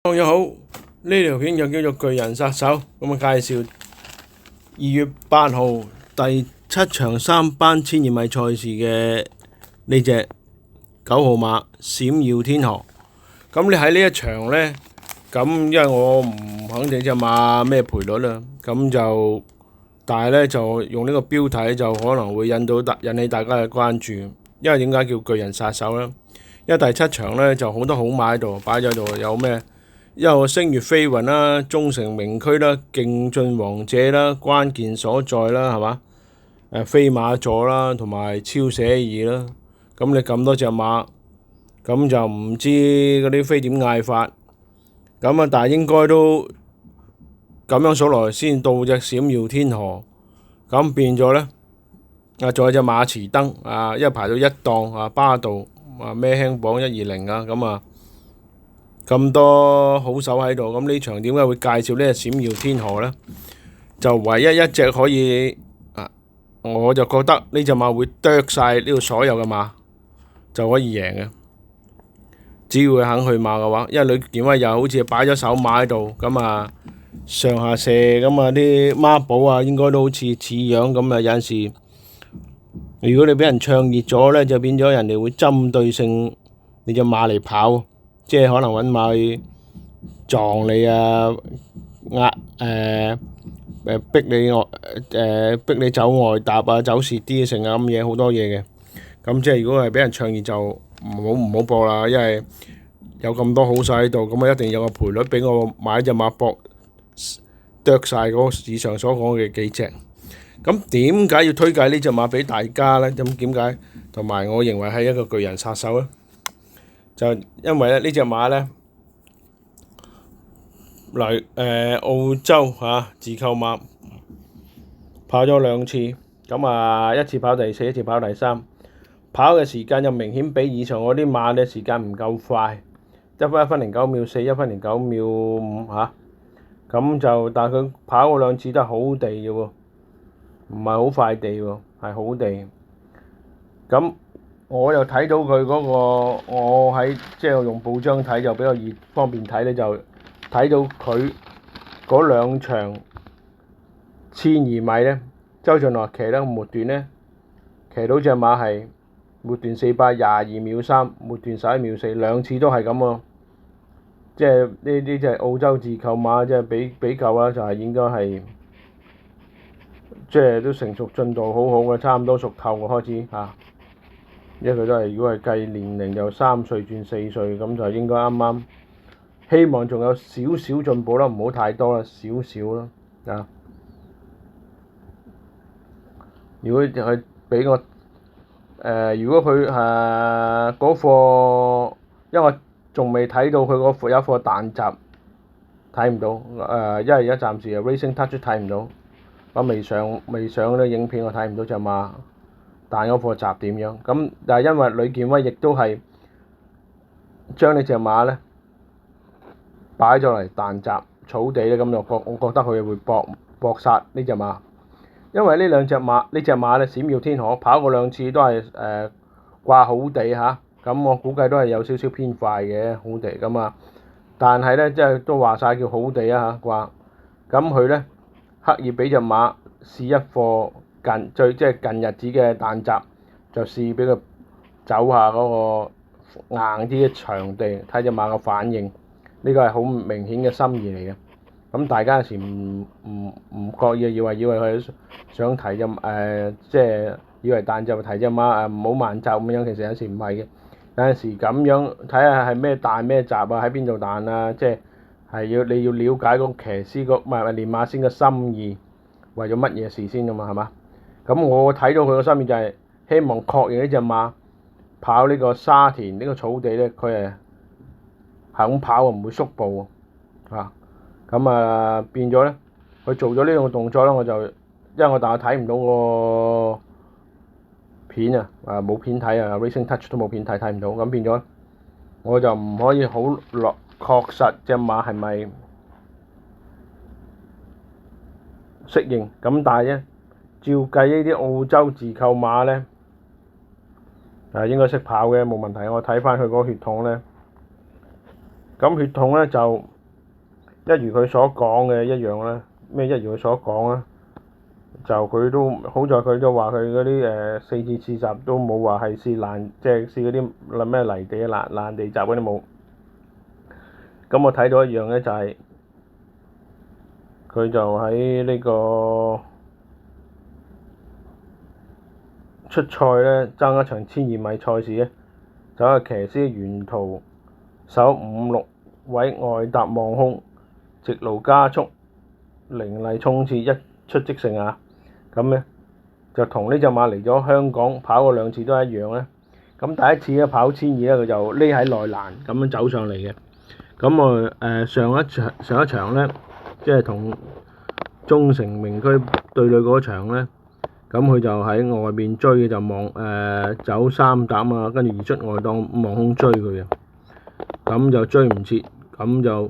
朋友好，呢條片就叫做巨人殺手，咁介紹2月8號第7場3班千二米賽事嘅呢隻9號馬閃耀天河。咁你喺呢一場呢，咁因為我唔肯定隻馬咩賠率啦，咁就但係呢，就用呢個標題就可能會引起大家嘅關注，因為點解叫巨人殺手呢？因為第7場呢，就好多好馬喺度擺咗喺度，有咩？有星月飛雲啦、忠誠名區啦、勁進王者啦、關鍵所在啦，係嘛？飛馬座啦，同埋超寫意啦。咁你咁多隻馬，咁就唔知嗰啲飛點嗌法。咁但係應該都咁樣數落嚟先到隻閃耀天河。咁變咗呢，仲有隻馬池燈因為排到一檔巴道咩輕磅120咁咁多好手喺度，咁呢場點解會介紹呢隻閃耀天河呢？就唯一一隻可以我就覺得呢隻馬會啄晒呢度所有嘅馬就可以贏嘅，只要佢肯去馬嘅話，因為呂健威又好似擺咗手馬喺度，咁上下射咁啲孖寶應該都好似樣咁有陣時，如果你俾人唱熱咗呢，就變咗人哋會針對性你隻馬嚟跑。即係可能揾馬去撞你逼你走外搭走蝕啲成咁嘢好多嘢嘅。咁即係如果係俾人唱熱就唔好搏啦，因為有咁多好手喺度，咁一定有個賠率俾我買隻馬搏啄晒嗰個市場所講嘅幾隻。咁點解要推介呢隻馬俾大家呢？咁點解同埋我認為係一個巨人殺手呢？就因為呢隻馬呢，嚟澳洲自購馬跑咗2次，咁一次跑第4，一次跑第3，跑嘅時間就明顯比以上嗰啲馬嘅時間唔夠快，1分09秒4，1分09秒5咁就但係佢跑嗰2次都係好地嘅喎，唔係好快地喎，係好地。咁我又睇到佢嗰個，我喺即係用報章睇就比較方便睇呢，就睇到佢嗰2場1200米呢，周俊樂騎得末段呢，騎到隻馬係末段422秒3，末段11秒4，2次都係咁喎。即係呢隻澳洲自購馬，即係比較啦，就係應該係即係都成熟進度好好嘅，差唔多熟透嘅開始因為佢都係如果係計年齡就3歲轉4歲，咁就應該啱啱。希望仲有少少進步啦，唔好太多啦，少少啦如果佢俾我如果佢嗰課，因為我仲未睇到佢嗰課有一課彈集睇唔到，因為而家暫時Racing Touch 睇唔到，我未上啲影片我睇唔到隻馬彈嗰課集點樣。咁但係因為呂健威亦都係將呢隻馬呢擺咗嚟彈集草地咧，咁我覺得佢會搏殺呢隻馬，因為呢隻馬呢閃耀天河跑過2次都係掛好地咁我估計都係有少少偏快嘅好地咁但係呢，即係都話晒叫好地掛，咁佢呢，刻意俾隻馬試一課即係近日子嘅彈集，就試俾佢走下嗰個硬啲嘅場地，睇隻馬嘅反應。呢個係好明顯嘅心意嚟嘅。咁大家有時唔覺意以為佢想提即係以為彈就提隻馬唔好慢走咁樣，其實有時唔係嘅。有陣時咁樣睇下係咩彈咩集喺邊度彈即係你要了解個騎師練馬師嘅心意，為咗乜嘢事先㗎嘛，係嘛？咁我睇到佢個心意就係希望確認呢隻馬跑呢個沙田呢個草地呢，佢係肯跑唔會縮步變咗呢，佢做咗呢個動作呢，因為我睇唔到個片冇片睇Racing Touch 都冇片睇唔到，咁變咗我就唔可以好確實隻馬係咪適應。咁但係呢，照計呢啲澳洲自購馬呢，應該識跑嘅冇問題。我睇翻佢嗰個血統呢，咁血統咧就一如佢所講嘅一樣啦，一如佢所講啦，就佢都好在佢都話佢嗰啲4次刺襲都冇話係試爛，即係試嗰啲咩泥地爛地襲嗰啲冇。咁我睇到一樣咧就係、佢就喺呢個出賽咧爭一場1200米賽事咧，就係騎師沿途首5、6位外搭望空，直路加速，凌厲衝刺，一出即勝啊！咁咧就同呢隻馬嚟咗香港跑過2次都一樣咧。咁第一次咧跑1200咧，佢就匿喺內欄咁樣走上嚟嘅。咁我上一場咧，即係同中城名區對壘嗰場咧，咁佢就喺外面追嘅，就走3膽啊，跟住移出外檔望空追佢嘅，咁就追唔切，咁就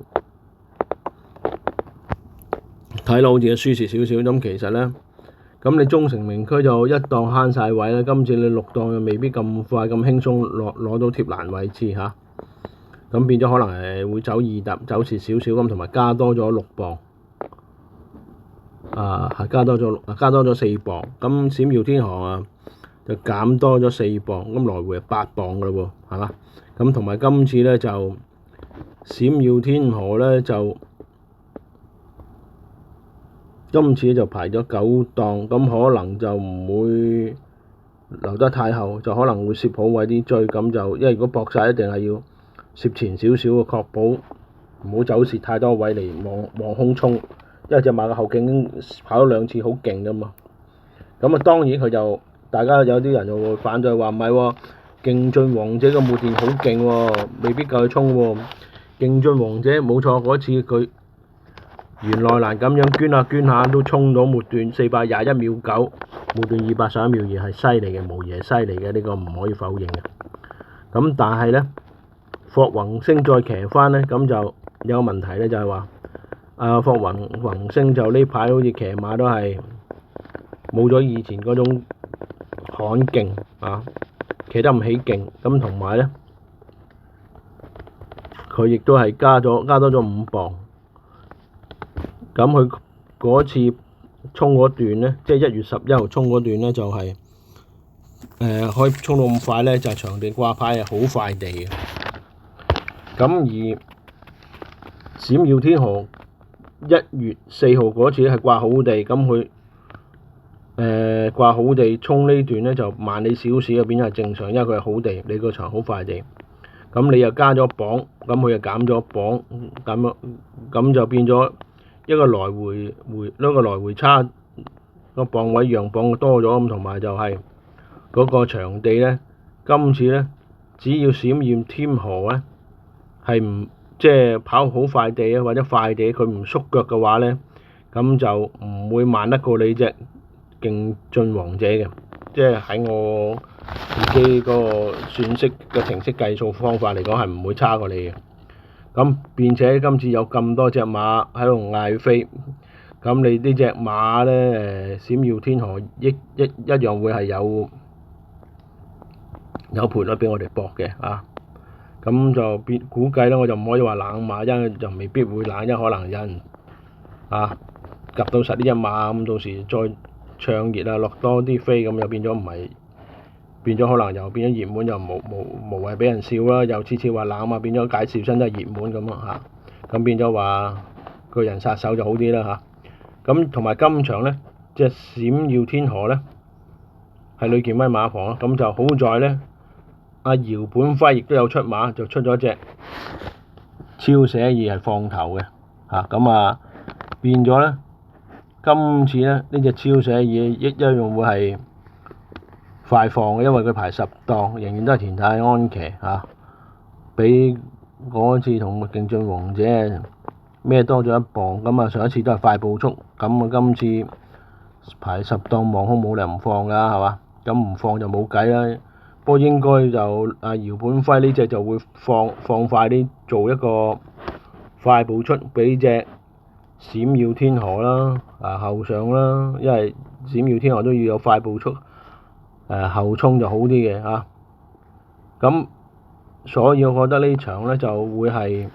睇落好似係輸蝕少少。咁其實咧，咁你中城名區就一檔慳晒位啦，今次你6檔又未必咁快咁輕鬆攞到貼欄位置嚇，咁變咗可能係會走2搭走蝕少少咁，同埋加多咗6磅。加多咗4磅，咁閃耀天河啊就減多咗4磅，咁來回係8磅噶嘞喎，係嘛？咁同埋今次咧就閃耀天河咧就今次就排咗9檔，咁可能就唔會留得太後，就可能會攝好位啲追，咁就因為如果搏晒一定係要攝前少少嘅，確保唔好走蝕太多位嚟望空衝。因為隻馬嘅後勁已經跑咗2次好勁噶嘛，咁啊當然佢就大家有啲人就會反對話唔係喎，勁進王者嘅末段好勁喎，未必夠佢衝喎。勁進王者冇錯，嗰次佢原內欄咁樣捐下都衝到末段421秒9，末段211秒2係犀利嘅，無疑係犀利嘅，呢個唔可以否認嘅。咁但係咧，霍宏星再騎翻咧，咁就有個問題咧，就係話。霍宏星就呢排好似騎馬都係冇咗以前嗰種悍勁啊，騎得唔起勁，咁同埋咧，佢亦都係加多咗5磅。咁佢嗰次衝嗰段咧，即係1月11號衝嗰段咧，就係可以衝到咁快咧，就係場地掛牌係好快地嘅。咁而閃耀天河1月4號嗰次係掛好地，咁佢掛好地衝呢段咧就慢你少少，變咗係正常，因為佢係好地，你個場好快地，咁你又加咗磅，咁佢又減咗磅，咁就變咗一個來回差個磅位讓磅多咗，咁同埋就係嗰個場地咧，今次咧只要閃耀天河咧係唔即係跑好快地啊，或者快地佢唔縮腳嘅話咧，咁就唔會慢得過你隻勁進王者嘅。即係喺我自己嗰個算式嘅程式計數方法嚟講，係唔會差過你嘅。咁並且今次有咁多隻馬喺度嗌飛，咁你呢隻馬咧閃耀天河一樣會係有賠率俾我哋搏嘅啊！咁就估計咧，我就唔可以話冷馬，因為就未必會冷，因為可能有人夾到實呢隻馬，咁到時再唱熱啊，落多啲飛，咁又變咗唔係，變咗可能又變咗熱門，又無謂俾人笑啦，又次次話冷馬，變咗介紹身都係熱門咁啊嚇，咁變咗話個人殺手就好啲啦嚇。咁同埋今場咧，隻閃耀天河咧係呂健威馬房啦，咁就好在咧。阿姚本輝亦都有出馬，就出咗隻超寫意係放頭嘅嚇，咁變咗咧，今次咧呢隻超寫意一樣會係快放嘅，因為佢排10檔，仍然都係田泰安騎嚇，比嗰次同勁進王者孭多咗1磅，咁上一次都係快步速，咁今次排10檔望空冇理由唔放㗎係嘛？咁唔放就冇計啦。不過應該就姚本輝呢隻就會放快啲，做一個快步出俾隻閃耀天河啦，後上啦，因為閃耀天河都要有快步出，後衝就好啲嘅嚇。咁所以我覺得呢場咧就會係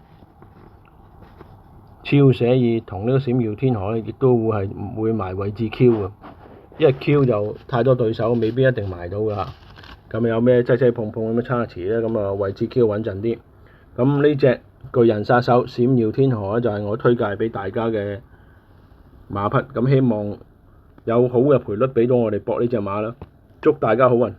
超寫意同呢個閃耀天河咧，亦都會埋位置 Q 嘅，因為 Q 就太多對手，未必一定埋到㗎啦。咁有咩擠擠碰碰咁嘅差池咧，咁啊位置 Q 穩陣啲。咁呢隻巨人殺手閃耀天河咧，就係我推介俾大家嘅馬匹。咁希望有好嘅賠率俾到我哋搏呢隻馬啦。祝大家好運！